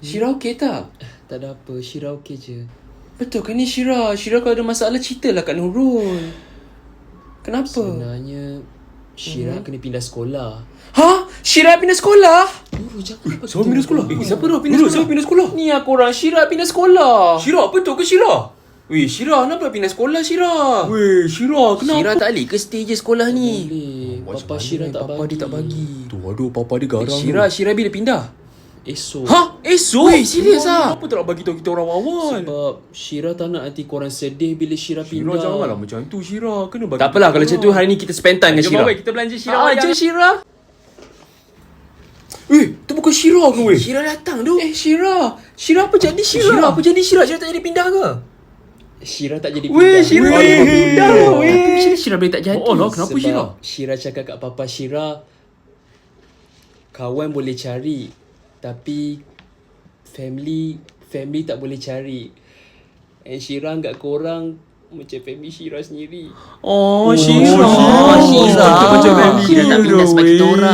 Syira okey tak? Tak ada apa, Syira okey je. Betul kan ni Syira? Syira kalau ada masalah ceritalah kat Nurul. Kenapa? Sebenarnya Syira kena pindah sekolah. Ha? Syira pindah sekolah? Nurul jangan Siapa pindah sekolah? Siapa dah pindah sekolah? Siapa pindah sekolah? Ni aku orang Syira pindah sekolah. Syira, betul ke Syira? Weh, Syira, kenapa pindah sekolah Syira? Weh, Syira, kenapa? Syira tak boleh ke stay je sekolah ni? Boleh. Papa Syira tak bagi. Papa dia tak bagi. Tu, aduh, papa dia garang. Syira bila pindah? Esok. Ha? Esok? Weh, serius ah? Kenapa tak nak bagi tahu kita orang awal? Sebab Syira tak nak nanti korang sedih bila Syira Syira, pindah. janganlah macam tu, Syira. Kena bagi Tak apalah, kalau macam tu hari ni kita spend time dengan Jom, Syira. baik, kita belanja Syira. Jom Syira. Tu bukan Syira ke, weh? Syira datang tu. Syira. Syira apa jadi Syira? Syira apa jadi Syira? Syira tak jadi pindah ke? Syira tak jadi Weh, pindah. Syira tak pindah. Weh. Tapi macam mana Syira boleh tak jadi? Oh, lah, kenapa Sebab Syira? Syira cakap kat Papa Syira, kawan boleh cari, tapi family tak boleh cari. And Syira anggap korang macam family Syira sendiri. Oh, Syira. Syira. Macam family Syira tak pindah sebab kita orang.